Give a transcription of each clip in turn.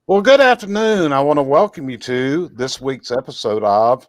Well, good afternoon. I want to welcome you to this week's episode of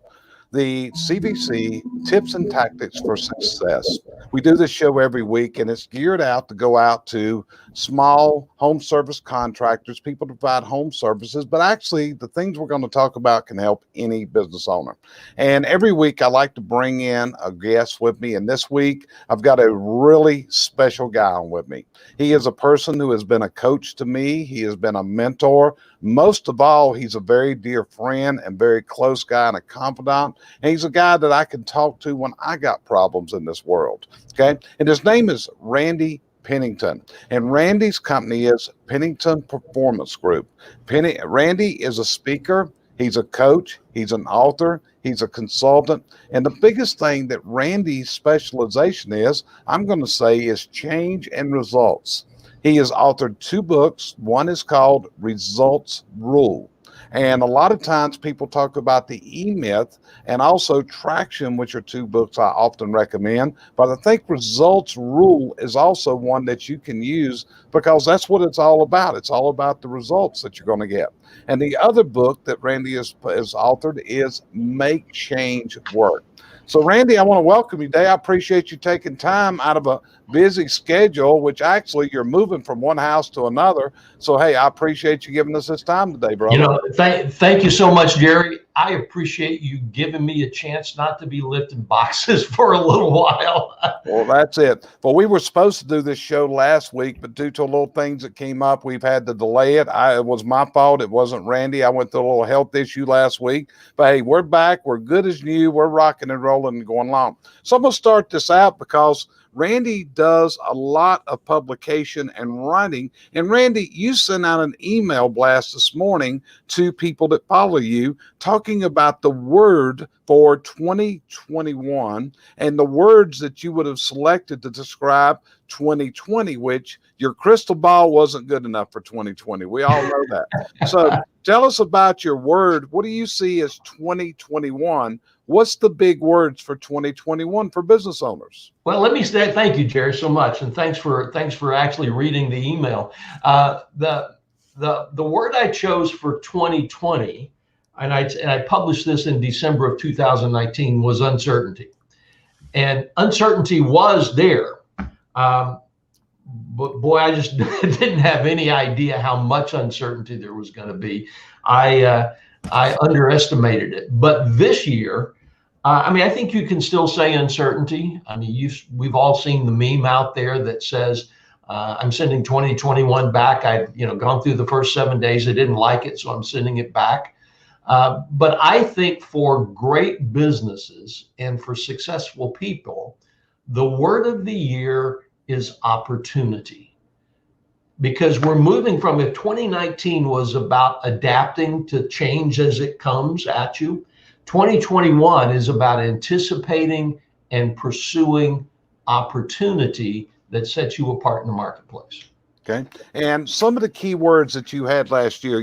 the CVC Tips and Tactics for Success. We do this show every week, and it's geared out to go out to small home service contractors, people to provide home services, but actually the things we're going to talk about can help any business owner. And every week I like to bring in a guest with me, and this week I've got a really special guy on with me. He is a person who has been a coach to me. He has been a mentor. Most of all, he's a very dear friend and very close guy and a confidant. And he's a guy that I can talk to when I got problems in this world. Okay. And his name is Randy Pennington. And Randy's company is Pennington Performance Group. Randy is a speaker. He's a coach. He's an author. He's a consultant. And the biggest thing that Randy's specialization is, I'm going to say, is change and results. He has authored 2 books. One is called Results Rule. And a lot of times people talk about the E-Myth and also Traction, which are 2 books I often recommend. But I think Results Rule is also one that you can use because that's what it's all about. It's all about the results that you're going to get. And the other book that Randy has authored is Make Change Work. So, Randy, I want to welcome you today. I appreciate you taking time out of a busy schedule, which actually you're moving from one house to another. So, hey, I appreciate you giving us this time today, brother. Thank you so much, Jerry. I appreciate you giving me a chance not to be lifting boxes for a little while. Well, that's it. Well, we were supposed to do this show last week, but due to little things that came up, we've had to delay it. It was my fault. It wasn't Randy. I went through a little health issue last week. But, hey, we're back. We're good as new. We're rocking and rolling and going along. So I'm going to start this out because Randy does a lot of publication and writing. And Randy, you sent out an email blast this morning to people that follow you talking about the word for 2021 and the words that you would have selected to describe 2020, which your crystal ball wasn't good enough for 2020. We all know that. So tell us about your word. What do you see as 2021? What's the big words for 2021 for business owners? Well, let me say thank you, Jerry, so much, and thanks for actually reading the email. The word I chose for 2020, and I published this in December of 2019, was uncertainty, and uncertainty was there. But boy, I just didn't have any idea how much uncertainty there was going to be. I underestimated it. But this year, I think you can still say uncertainty. I mean, we've all seen the meme out there that says, I'm sending 2021 back. I've gone through the first 7 days. I didn't like it, so I'm sending it back. But I think for great businesses and for successful people, the word of the year is opportunity. Because we're moving from, if 2019 was about adapting to change as it comes at you, 2021 is about anticipating and pursuing opportunity that sets you apart in the marketplace. Okay. And some of the key words that you had last year,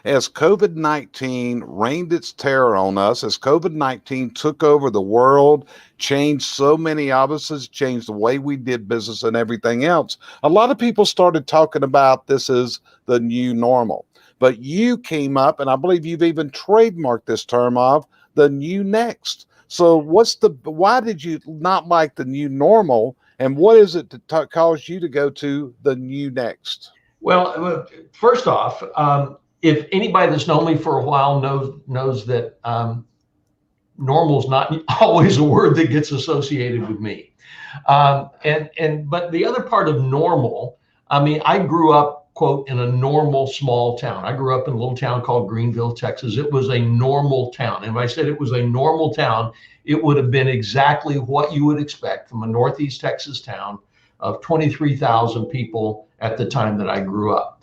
as COVID-19 rained its terror on us, as COVID-19 took over the world, changed so many of us, changed the way we did business and everything else, a lot of people started talking about this as the new normal. But you came up, and I believe you've even trademarked this term of the new next. So why did you not like the new normal? And what is it that caused you to go to the new next? Well, first off, if anybody that's known me for a while knows that normal is not always a word that gets associated with me. But the other part of normal, I grew up, quote, in a normal small town. I grew up in a little town called Greenville, Texas. It was a normal town. And if I said it was a normal town, it would have been exactly what you would expect from a Northeast Texas town of 23,000 people at the time that I grew up.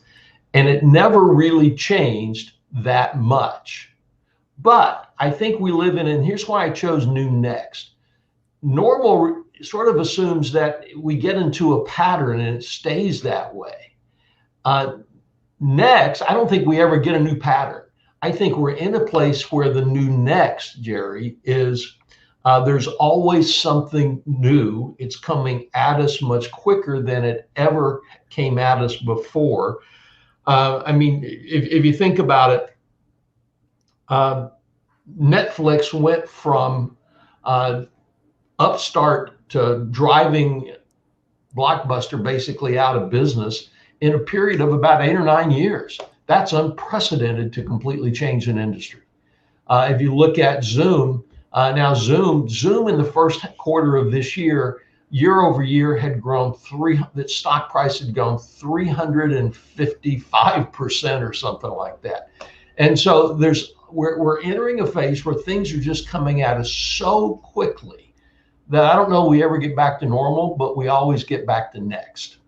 And it never really changed that much. But I think we live in, and here's why I chose new next. Normal sort of assumes that we get into a pattern and it stays that way. Next, I don't think we ever get a new pattern. I think we're in a place where the new next, Jerry, is there's always something new. It's coming at us much quicker than it ever came at us before. I mean, if you think about it, Netflix went from upstart to driving Blockbuster basically out of business in a period of about 8 or 9 years. That's unprecedented to completely change an industry. If you look at Zoom, now Zoom in the first quarter of this year over year had grown that stock price had gone 355% or something like that. And so we're entering a phase where things are just coming at us so quickly that I don't know we ever get back to normal, but we always get back to next.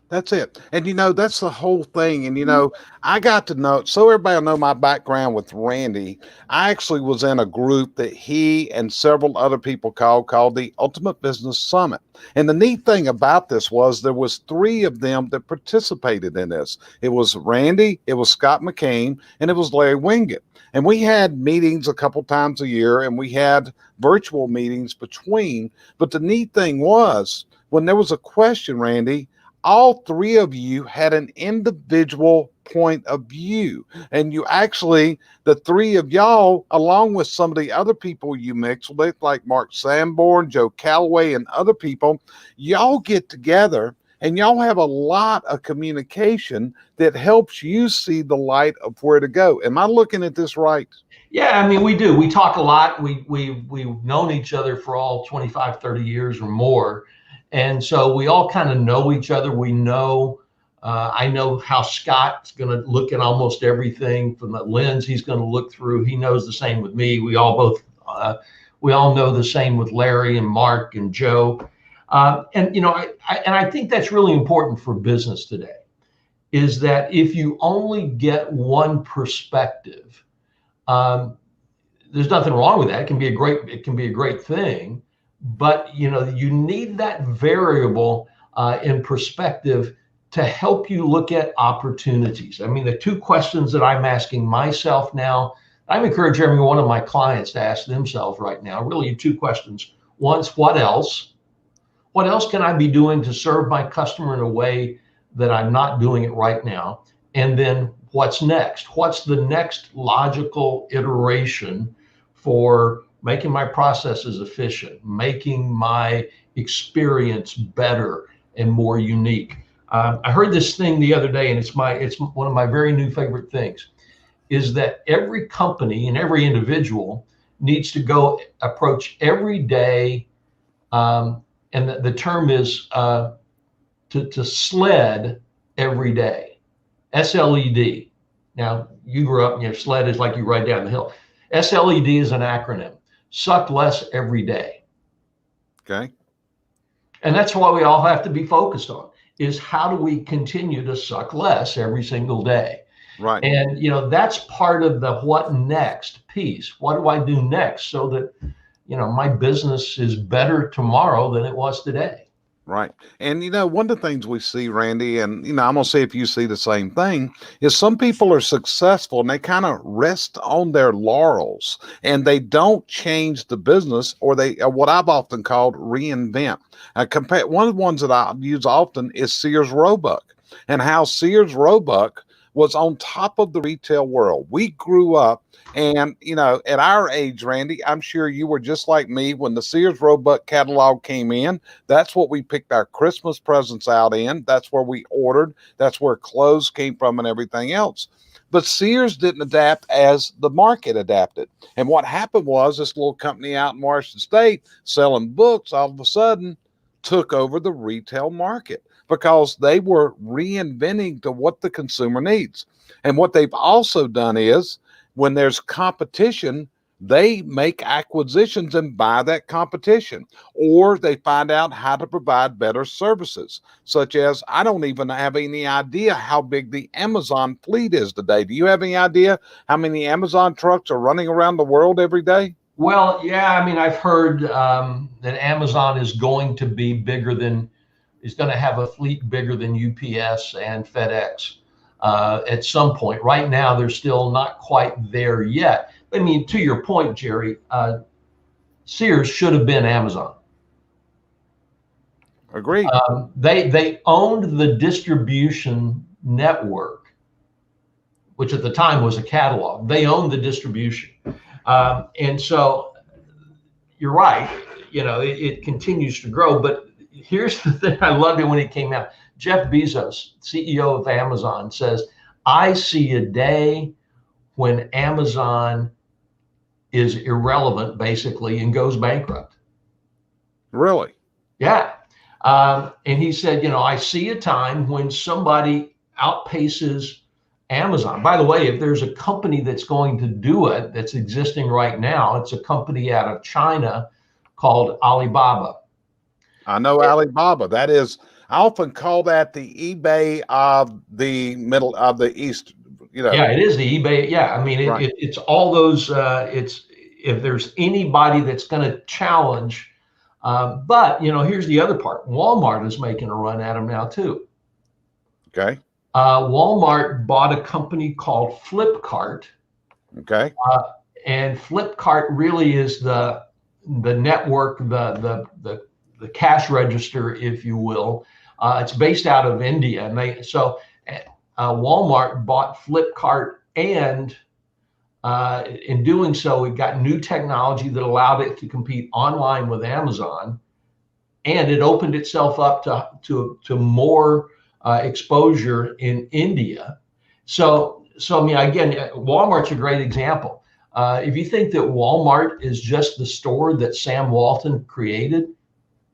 That's it. And that's the whole thing. And I got to know, so everybody will know my background with Randy. I actually was in a group that he and several other people called the Ultimate Business Summit. And the neat thing about this was there was 3 of them that participated in this. It was Randy, it was Scott McCain, and it was Larry Winget. And we had meetings a couple times a year, and we had virtual meetings between. But the neat thing was when there was a question, Randy, all 3 of you had an individual point of view. And you actually, the 3 of y'all, along with some of the other people you mix with, like Mark Sanborn, Joe Calloway, and other people, y'all get together and y'all have a lot of communication that helps you see the light of where to go. Am I looking at this right? Yeah, I mean, we do. We talk a lot. We've known each other for all 25, 30 years or more. And so we all kind of know each other. We know, I know how Scott's going to look at almost everything from the lens he's going to look through. He knows the same with me. We all know the same with Larry and Mark and Joe. And I think that's really important for business today, is that if you only get one perspective, there's nothing wrong with that. It can be a great thing. But you need that variable in perspective to help you look at opportunities. I mean, the 2 questions that I'm asking myself now, I encourage every one of my clients to ask themselves right now, really 2 questions. One's what else? What else can I be doing to serve my customer in a way that I'm not doing it right now? And then what's next? What's the next logical iteration for making my processes efficient, making my experience better and more unique? I heard this thing the other day, and it's one of my very new favorite things, is that every company and every individual needs to go approach every day, and the term is to sled every day, SLED. Now, you grew up, sled is like you ride down the hill. SLED is an acronym. Suck less every day. Okay. And that's what we all have to be focused on, is how do we continue to suck less every single day? Right. And, that's part of the what next piece. What do I do next so that, my business is better tomorrow than it was today? Right. And, one of the things we see, Randy, and, I'm going to see if you see the same thing, is some people are successful and they kind of rest on their laurels and they don't change the business, or they, what I've often called reinvent. One of the ones that I use often is Sears Roebuck, and how Sears Roebuck was on top of the retail world. We grew up, and at our age, Randy, I'm sure you were just like me when the Sears Roebuck catalog came in. That's what we picked our Christmas presents out in. That's where we ordered. That's where clothes came from and everything else. But Sears didn't adapt as the market adapted. And what happened was this little company out in Washington State selling books all of a sudden took over the retail market, because they were reinventing to what the consumer needs. And what they've also done is, when there's competition, they make acquisitions and buy that competition, or they find out how to provide better services, such as, I don't even have any idea how big the Amazon fleet is today. Do you have any idea how many Amazon trucks are running around the world every day? Well, yeah, I mean, I've heard that Amazon is going to have a fleet bigger than UPS and FedEx at some point. Right now, they're still not quite there yet. I mean, to your point, Jerry, Sears should have been Amazon. Agreed. They owned the distribution network which at the time was a catalog. They owned the distribution. And so you're right, it continues to grow. But here's the thing, I loved it when it came out. Jeff Bezos, CEO of Amazon, says, I see a day when Amazon is irrelevant, basically, and goes bankrupt. Really? Yeah. And he said, I see a time when somebody outpaces Amazon. By the way, if there's a company that's going to do it, that's existing right now, it's a company out of China called Alibaba. I know Alibaba. That is, I often call that the eBay of the middle of the East. Yeah, it is the eBay. Yeah, I mean, Right. it's all those. It's if there's anybody that's going to challenge. But here's the other part. Walmart is making a run at them now too. Okay. Walmart bought a company called Flipkart. Okay. And Flipkart really is the network, the cash register, if you will. It's based out of India, and Walmart bought Flipkart, and in doing so, it got new technology that allowed it to compete online with Amazon, and it opened itself up to more exposure in India. So I mean, again, Walmart's a great example. If you think that Walmart is just the store that Sam Walton created,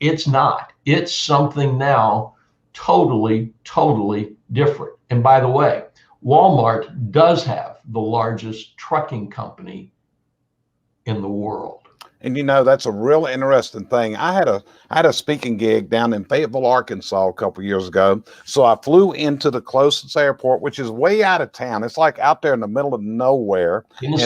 it's not. It's something now totally, totally different. And by the way, Walmart does have the largest trucking company in the world. And that's a real interesting thing. I had a speaking gig down in Fayetteville, Arkansas a couple of years ago. So I flew into the closest airport, which is way out of town. It's like out there in the middle of nowhere. And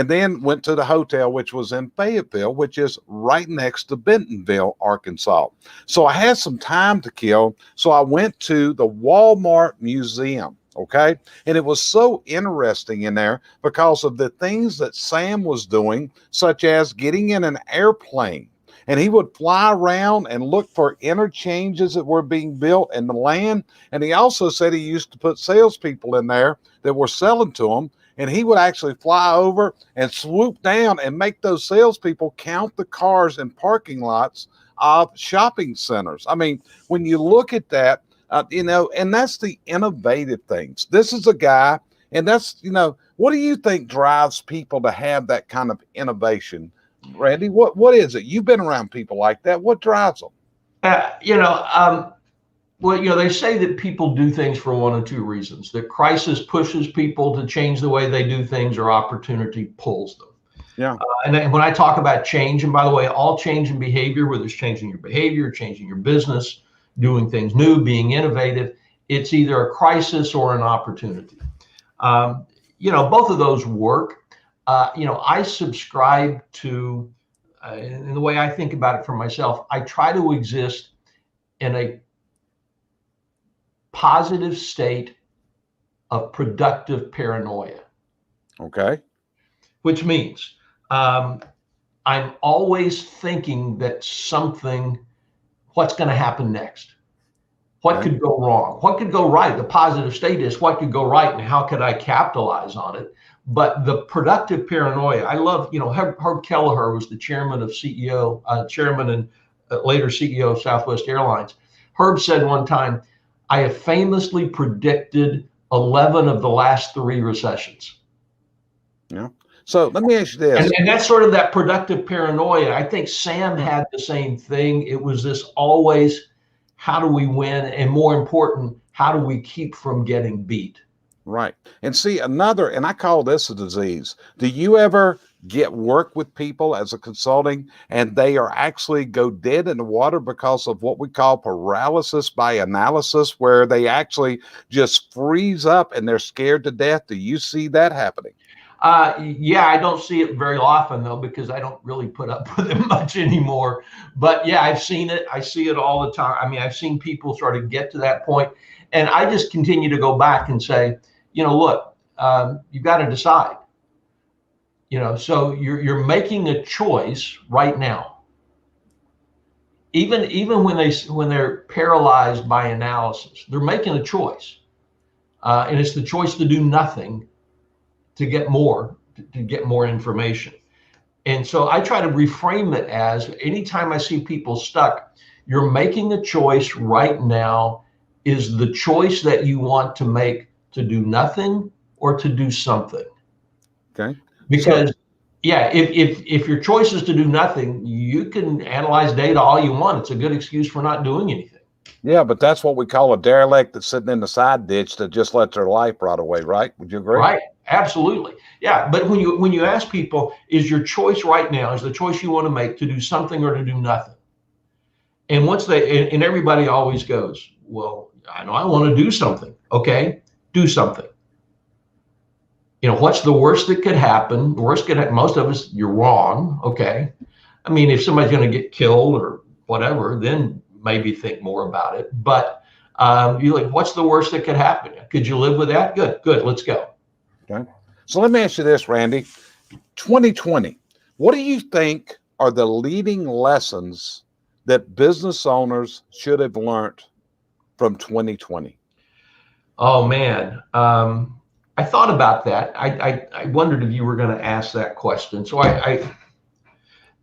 then went to the hotel, which was in Fayetteville, which is right next to Bentonville, Arkansas. So I had some time to kill. So I went to the Walmart Museum. Okay. And it was so interesting in there because of the things that Sam was doing, such as getting in an airplane. And he would fly around and look for interchanges that were being built in the land. And he also said he used to put salespeople in there that were selling to him. And he would actually fly over and swoop down and make those salespeople count the cars in parking lots of shopping centers. I mean, when you look at that, and that's the innovative things. This is a guy, and that's, what do you think drives people to have that kind of innovation? Randy, what is it? You've been around people like that. What drives them? Well, they say that people do things for one of two reasons: that crisis pushes people to change the way they do things, or opportunity pulls them. Yeah. And then when I talk about change, and by the way, all change in behavior, whether it's changing your behavior, changing your business, doing things new, being innovative, it's either a crisis or an opportunity. Both of those work. I subscribe to, in the way I think about it for myself, I try to exist in a positive state of productive paranoia. Okay. Which means I'm always thinking that what's going to happen next? What could go wrong? What could go right? The positive state is what could go right and how could I capitalize on it? But the productive paranoia, I love, Herb Kelleher was the chairman and later CEO of Southwest Airlines. Herb said one time, I have famously predicted 11 of the last 3 recessions. Yeah. So let me ask you this. And that's sort of that productive paranoia. I think Sam had the same thing. It was this always, how do we win? And more important, how do we keep from getting beat? Right. And see and I call this a disease. Do you ever get work with people as a consulting and they are actually go dead in the water because of what we call paralysis by analysis, where they actually just freeze up and they're scared to death? Do you see that happening? Yeah, I don't see it very often though, because I don't really put up with it much anymore. But yeah, I've seen it. I see it all the time. I mean, I've seen people sort of get to that point, and I just continue to go back and say, look, you've got to decide. So you're making a choice right now. Even when they're paralyzed by analysis, they're making a choice. and it's the choice to do nothing to get more, to get more information. And so I try to reframe it as anytime I see people stuck, you're making a choice right now. Is the choice that you want to make to do nothing or to do something? Okay. Because yeah, if your choice is to do nothing, you can analyze data all you want. It's a good excuse for not doing anything. Yeah, but that's what we call a derelict that's sitting in the side ditch that just lets their life rot away, right? Would you agree? Right. Absolutely. Yeah. But when you ask people, is your choice right now, is the choice you want to make to do something or to do nothing? And once and everybody always goes, well, I know I want to do something. Okay, do something. What's the worst that could happen? The worst could happen, most of us, you're wrong. Okay. I mean, if somebody's going to get killed or whatever, then maybe think more about it. But you like, what's the worst that could happen? Could you live with that? Good. Let's go. Okay. So let me ask you this, Randy. 2020, what do you think are the leading lessons that business owners should have learned from 2020? Oh, man. I thought about that. I wondered if you were going to ask that question. So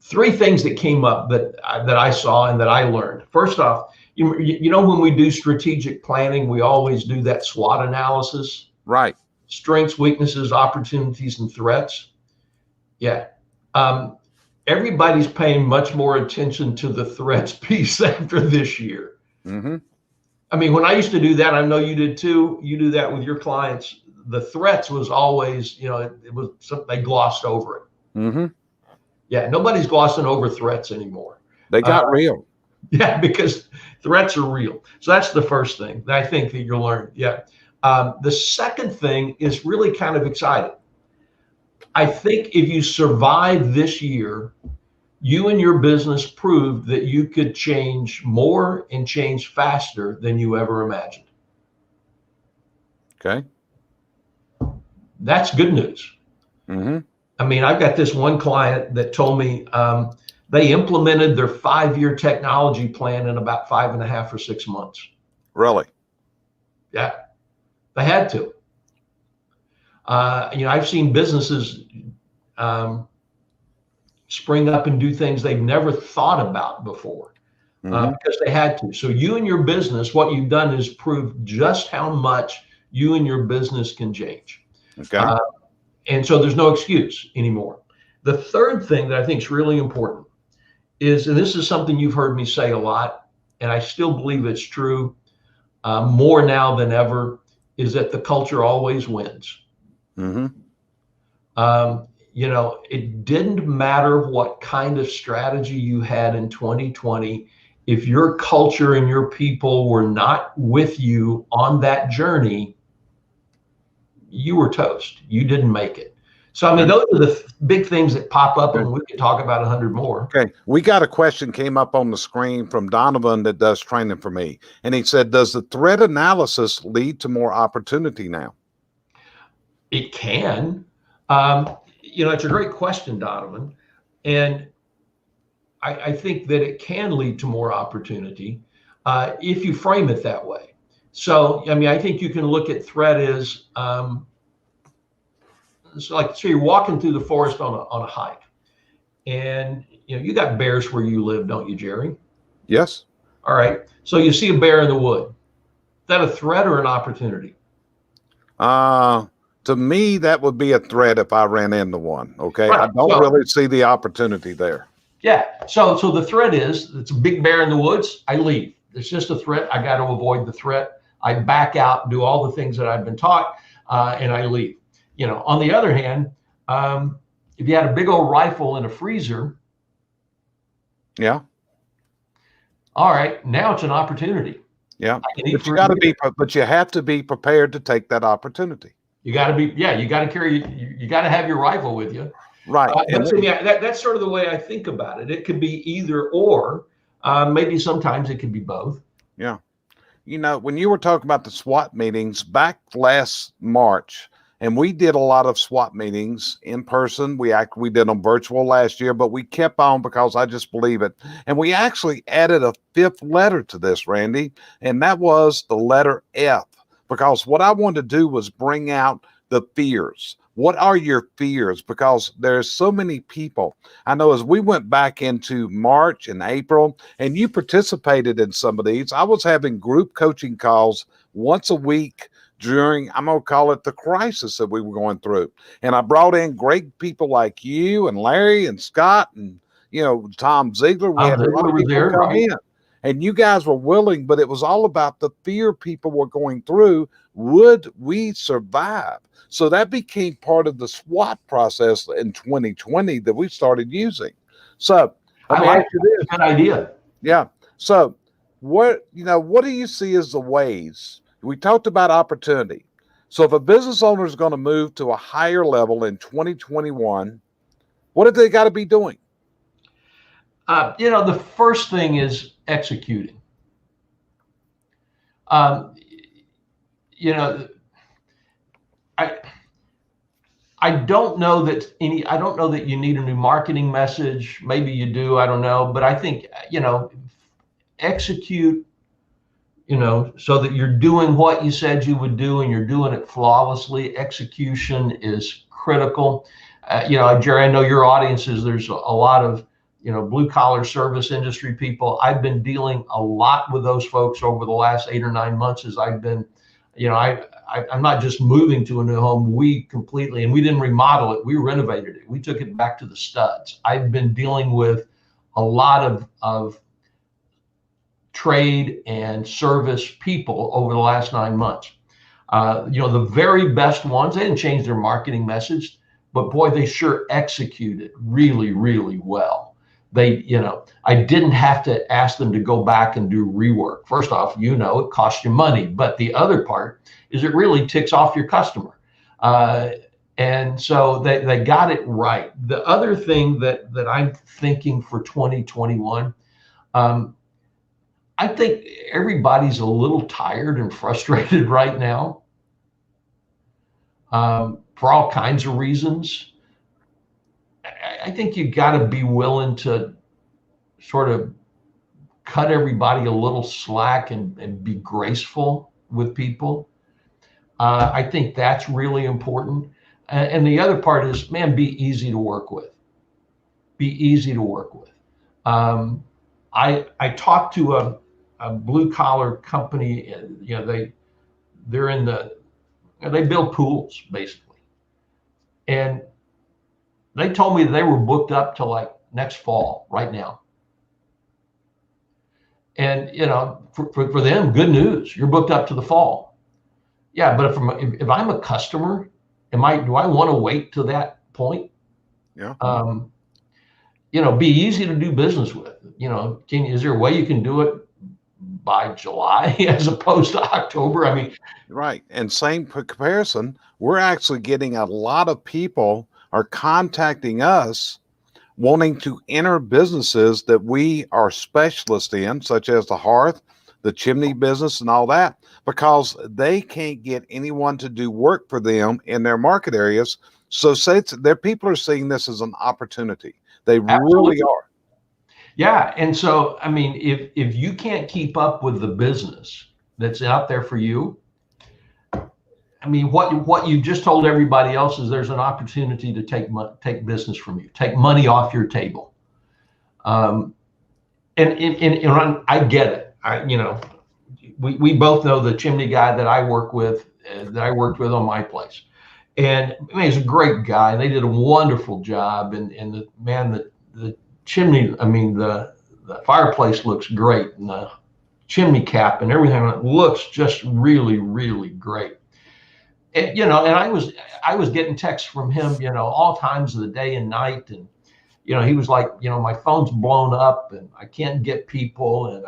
three things that came up that I saw and that I learned. First off, you know, when we do strategic planning, we always do that SWOT analysis. Right. Strengths, weaknesses, opportunities, and threats. Yeah. Everybody's paying much more attention to the threats piece after this year. Mm-hmm. I mean, when I used to do that, I know you did too. You do that with your clients. The threats was always, it was something they glossed over it. Mm-hmm. Yeah, nobody's glossing over threats anymore. They got real. Yeah, because threats are real. So that's the first thing that I think that you'll learn. Yeah. The second thing is really kind of exciting. I think if you survive this year, you and your business proved that you could change more and change faster than you ever imagined. Okay. That's good news. Mm-hmm. I mean, I've got this one client that told me they implemented their 5-year technology plan in about 5.5 or 6 months. Really? Yeah, they had to. I've seen businesses spring up and do things they've never thought about before because they had to. So you and your business, what you've done is prove just how much you and your business can change. Okay. And so there's no excuse anymore. The third thing that I think is really important is, and this is something you've heard me say a lot, and I still believe it's true more now than ever, is that the culture always wins. Mm-hmm. It didn't matter what kind of strategy you had in 2020. If your culture and your people were not with you on that journey, you were toast. You didn't make it. So, I mean, those are the big things that pop up, and we could talk about 100 more. Okay. We got a question came up on the screen from Donovan that does training for me. And he said, does the threat analysis lead to more opportunity now? It can. It's a great question, Donovan. And I think that it can lead to more opportunity if you frame it that way. So, I mean, I think you can look at threat as, so you're walking through the forest on a hike, and you got bears where you live, don't you, Jerry? Yes. All right. So you see a bear in the wood. Is that a threat or an opportunity? To me, that would be a threat if I ran into one. Okay. Right. I don't really see the opportunity there. Yeah. So the threat is, it's a big bear in the woods. I leave. It's just a threat. I got to avoid the threat. I back out, do all the things that I've been taught, and I leave. On the other hand, if you had a big old rifle in a freezer. Yeah. All right. Now it's an opportunity. Yeah. But you have to be prepared to take that opportunity. You got to you got to have your rifle with you. Right. That's sort of the way I think about it. It could be either or, maybe sometimes it could be both. Yeah. When you were talking about the SWAT meetings back last March, and we did a lot of SWAT meetings in person. We did them virtual last year, but we kept on because I just believe it. And we actually added a 5th letter to this, Randy, and that was the letter F. because what I wanted to do was bring out the fears. What are your fears? Because there's so many people. I know as we went back into March and April, and you participated in some of these, I was having group coaching calls once a week during, I'm going to call it the crisis that we were going through. And I brought in great people like you and Larry and Scott and, Tom Ziegler. We had a lot of Was people there, come right? in. And you guys were willing, but it was all about the fear people were going through. Would we survive? So that became part of the SWOT process in 2020 that we started using. So let me ask you this. Good idea. Yeah. So what do you see as the ways? We talked about opportunity. So if a business owner is going to move to a higher level in 2021, what have they got to be doing? The first thing is executing. Um, I I don't know that you need a new marketing message. Maybe you do, I don't know. But I think, execute, so that you're doing what you said you would do and you're doing it flawlessly. Execution is critical. Jerry, I know your audiences, there's a lot of, blue collar service industry people. I've been dealing a lot with those folks over the last 8 or 9 months as I've been, I'm not just moving to a new home. We didn't remodel it. We renovated it. We took it back to the studs. I've been dealing with a lot of trade and service people over the last 9 months. The very best ones, they didn't change their marketing message, but boy, they sure executed really, really well. I didn't have to ask them to go back and do rework. First off, it costs you money, but the other part is it really ticks off your customer. And so they got it right. The other thing that I'm thinking for 2021, I think everybody's a little tired and frustrated right now, for all kinds of reasons. I think you got to be willing to sort of cut everybody a little slack and be graceful with people. I think that's really important. And the other part is, man, be easy to work with. Be easy to work with. I talked to a blue collar company. They build pools basically, and they told me they were booked up to like next fall right now. And for them, good news. You're booked up to the fall. Yeah, but if I'm a customer, do I want to wait to that point? Yeah. Be easy to do business with. Is there a way you can do it by July as opposed to October? I mean, right. And same comparison, we're actually getting a lot of people are contacting us wanting to enter businesses that we are specialists in, such as the hearth, the chimney business, and all that, because they can't get anyone to do work for them in their market areas. So their people are seeing this as an opportunity. They really are. Yeah. And so, I mean, if you can't keep up with the business that's out there for you, I mean, what you just told everybody else is there's an opportunity to take business from you, take money off your table. And I get it. We both know the chimney guy that I work with, that I worked with on my place. And I mean, he's a great guy. They did a wonderful job. And the chimney, I mean, the fireplace looks great. And the chimney cap and everything looks just really, really great. And, and I was getting texts from him, all times of the day and night. And, he was like, my phone's blown up and I can't get people. And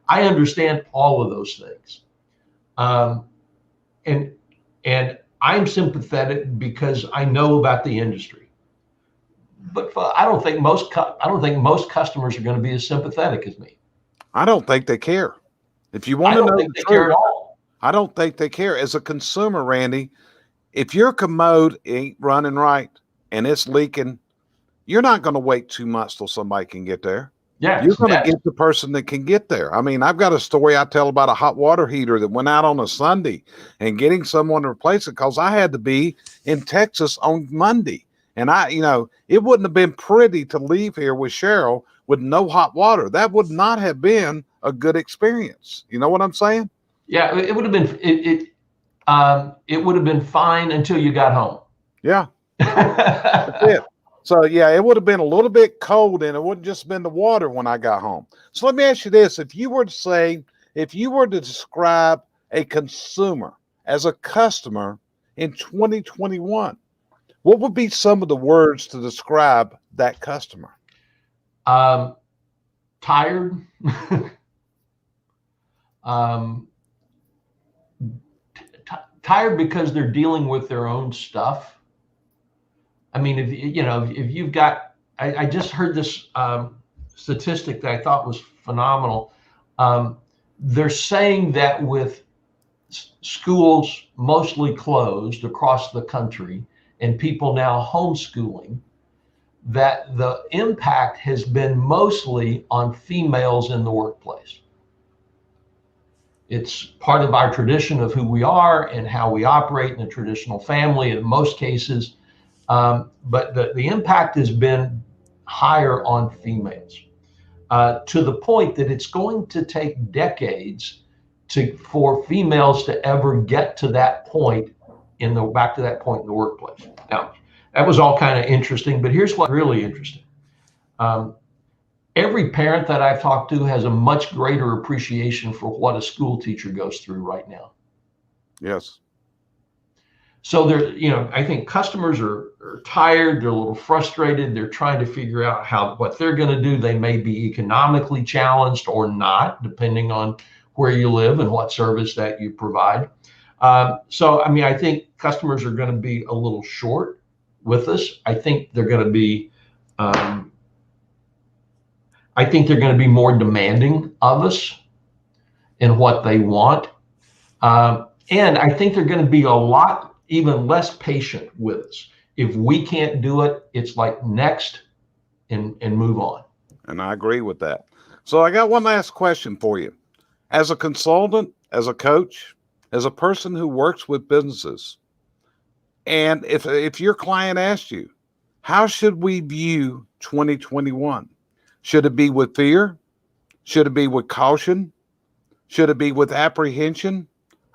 I understand all of those things. And I'm sympathetic because I know about the industry, but I don't think most customers are going to be as sympathetic as me. I don't think they care. If you want to know the truth, care at all. I don't think they care. As a consumer, Randy, if your commode ain't running right and it's leaking, you're not going to wait 2 months till somebody can get there. Yeah, You're it's going to best. get the person that can get there. I mean, I've got a story I tell about a hot water heater that went out on a Sunday and getting someone to replace it because I had to be in Texas on Monday. And it wouldn't have been pretty to leave here with Cheryl with no hot water. That would not have been a good experience. You know what I'm saying? Yeah, it would have been it would have been fine until you got home. Yeah, that's it. So yeah, it would have been a little bit cold and it wouldn't just been the water when I got home. So let me ask you this. If you were to describe a consumer as a customer in 2021, what would be some of the words to describe that customer? Tired. um, Tired because they're dealing with their own stuff. I mean, if you've got, I just heard this statistic that I thought was phenomenal. They're saying that with schools mostly closed across the country and people now homeschooling, that the impact has been mostly on females in the workplace. It's part of our tradition of who we are and how we operate in a traditional family in most cases. But the impact has been higher on females, to the point that it's going to take decades for females to ever get to that point back to that point in the workplace. Now, that was all kind of interesting, but here's what's really interesting. Um, every parent that I've talked to has a much greater appreciation for what a school teacher goes through right now. Yes. So I think customers are tired, they're a little frustrated, they're trying to figure out what they're going to do. They may be economically challenged or not, depending on where you live and what service that you provide. So, I mean, I think customers are going to be a little short with us. I think they're going to be more demanding of us in what they want. And I think they're going to be a lot even less patient with us. If we can't do it, it's like next and move on. And I agree with that. So I got one last question for you. As a consultant, as a coach, as a person who works with businesses, and if your client asked you, how should we view 2021? Should it be with fear? Should it be with caution? Should it be with apprehension?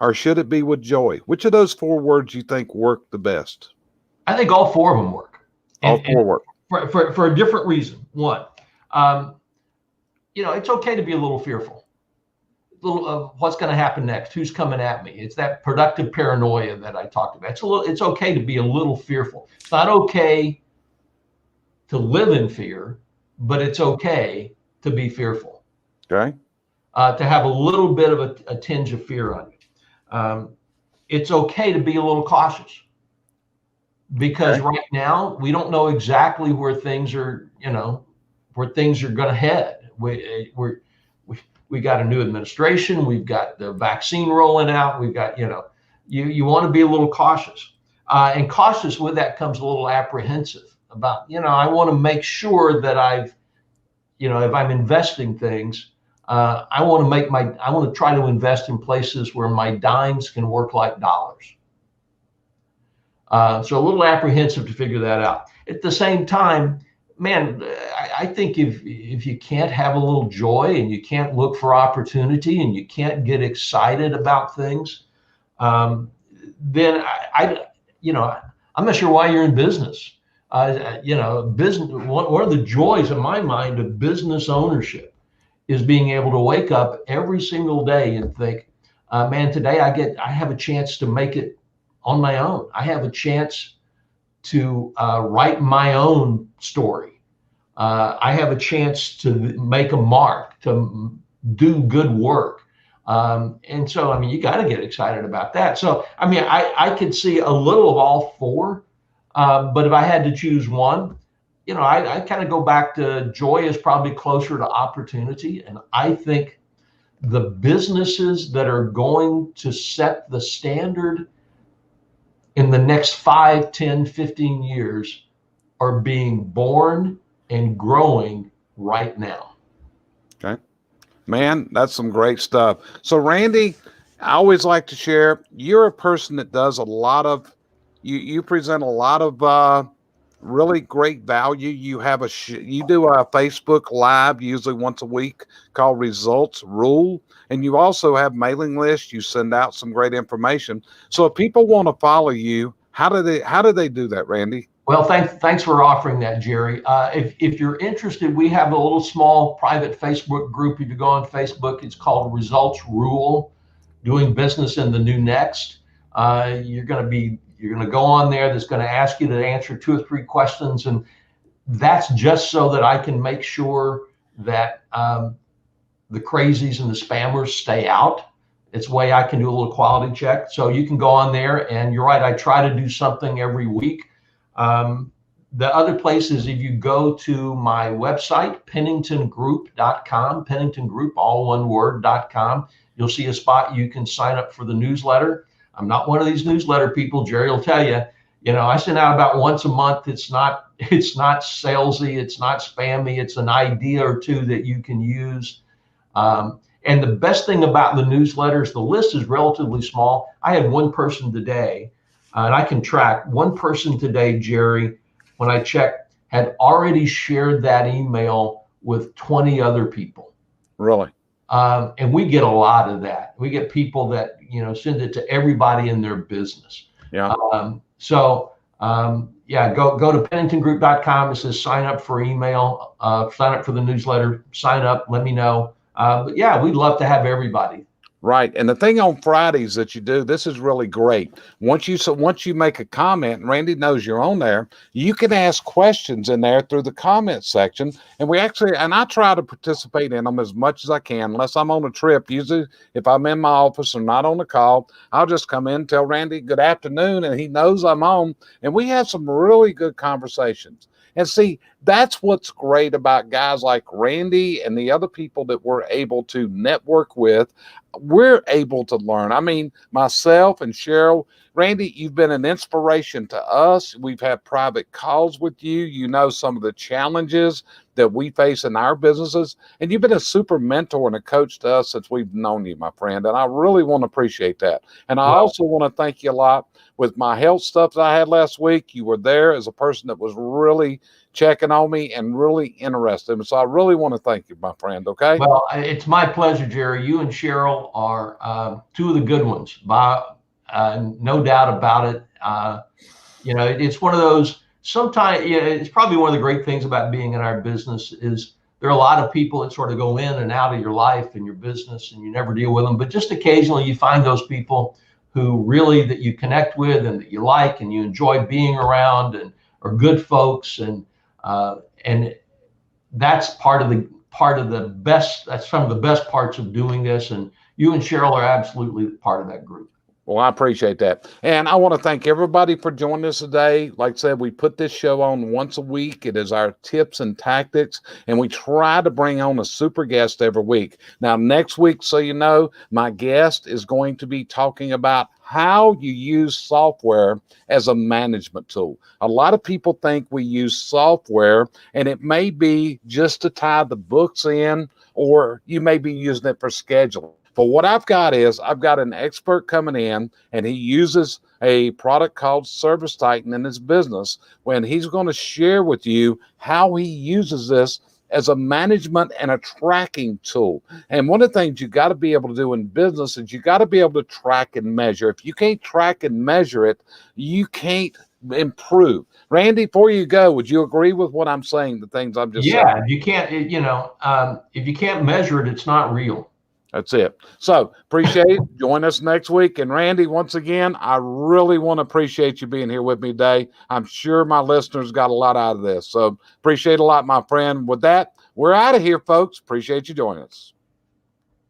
Or should it be with joy? Which of those four words you think work the best? I think all four of them work. All four work. For a different reason. One, it's okay to be a little fearful. A little of what's going to happen next, who's coming at me. It's that productive paranoia that I talked about. It's okay to be a little fearful. It's not okay to live in fear, but it's okay to be fearful. Okay. To have a little bit of a tinge of fear on you. It's okay to be a little cautious, because right now we don't know exactly where things are going to head. We got a new administration, we've got the vaccine rolling out, we've got you want to be a little cautious, and cautious with that comes a little apprehensive about I want to make sure that if I'm investing things, I want to try to invest in places where my dimes can work like dollars. So a little apprehensive to figure that out. At the same time, man, I think if you can't have a little joy and you can't look for opportunity and you can't get excited about things, then I'm not sure why you're in business. Business. One of the joys in my mind of business ownership is being able to wake up every single day and think, man, today I have a chance to make it on my own. I have a chance to write my own story. I have a chance to make a mark, to do good work. And so, I mean, you got to get excited about that. So, I mean, I could see a little of all four, but if I had to choose one, I kind of go back to joy is probably closer to opportunity. And I think the businesses that are going to set the standard in the next 5, 10, 15 years are being born and growing right now. Okay. Man, that's some great stuff. So, Randy, I always like to share. You're a person that does a lot of, you present a lot of really great value. You have you do a Facebook Live usually once a week called Results Rule, and you also have mailing lists. You send out some great information. So, if people want to follow you, how do they do that, Randy? Well, thanks for offering that, Jerry. If you're interested, we have a little small private Facebook group. If you go on Facebook, it's called Results Rule, Doing Business in the New Next. You're gonna go on there. That's going to ask you to answer 2 or 3 questions, and that's just so that I can make sure that the crazies and the spammers stay out. It's a way I can do a little quality check. So you can go on there, and you're right. I try to do something every week. The other place is if you go to my website, penningtongroup.com, Pennington Group, all one word.com, you'll see a spot you can sign up for the newsletter. I'm not one of these newsletter people. Jerry will tell you, I send out about once a month. It's not salesy. It's not spammy. It's an idea or two that you can use. And the best thing about the newsletters, the list is relatively small. I had one person today, and I can track one person today, Jerry, when I checked, had already shared that email with 20 other people. Really? And we get a lot of that. We get people that, send it to everybody in their business. Yeah. Go to penningtongroup.com. It says sign up for email, sign up for the newsletter, sign up, let me know. But yeah, we'd love to have everybody. Right. And the thing on Fridays that you do, this is really great. Once you make a comment, and Randy knows you're on there, you can ask questions in there through the comment section. And I try to participate in them as much as I can, unless I'm on a trip. Usually if I'm in my office or not on the call, I'll just come in and tell Randy good afternoon, and he knows I'm on. And we have some really good conversations. And see, that's what's great about guys like Randy and the other people that we're able to network with. We're able to learn. I mean, myself and Cheryl, Randy, you've been an inspiration to us. We've had private calls with you. You know some of the challenges that we face in our businesses. And you've been a super mentor and a coach to us since we've known you, my friend. And I really want to appreciate that. And I also want to thank you a lot with my health stuff that I had last week. You were there as a person that was really checking on me and really interested. And so I really want to thank you, my friend. Okay. Well, it's my pleasure, Jerry. You and Cheryl are 2 of the good ones, no doubt about it. It's one of those, sometimes, it's probably one of the great things about being in our business is there are a lot of people that sort of go in and out of your life and your business, and you never deal with them. But just occasionally you find those people who really that you connect with and that you like and you enjoy being around and are good folks. And that's part of the best. That's some of the best parts of doing this. And you and Cheryl are absolutely part of that group. Well, I appreciate that. And I want to thank everybody for joining us today. Like I said, we put this show on once a week. It is our tips and tactics, and we try to bring on a super guest every week. Now, next week, so you know, my guest is going to be talking about how you use software as a management tool. A lot of people think we use software, and it may be just to tie the books in, or you may be using it for scheduling. But what I've got an expert coming in, and he uses a product called Service Titan in his business, when he's going to share with you how he uses this as a management and a tracking tool. And one of the things you got to be able to do in business is you got to be able to track and measure. If you can't track and measure it, you can't improve. Randy, before you go, would you agree with what I'm saying, the things I'm just saying? Yeah, if you can't measure it, it's not real. That's it. So appreciate it. Join us next week. And Randy, once again, I really want to appreciate you being here with me today. I'm sure my listeners got a lot out of this. So appreciate it a lot, my friend. With that, we're out of here, folks. Appreciate you joining us.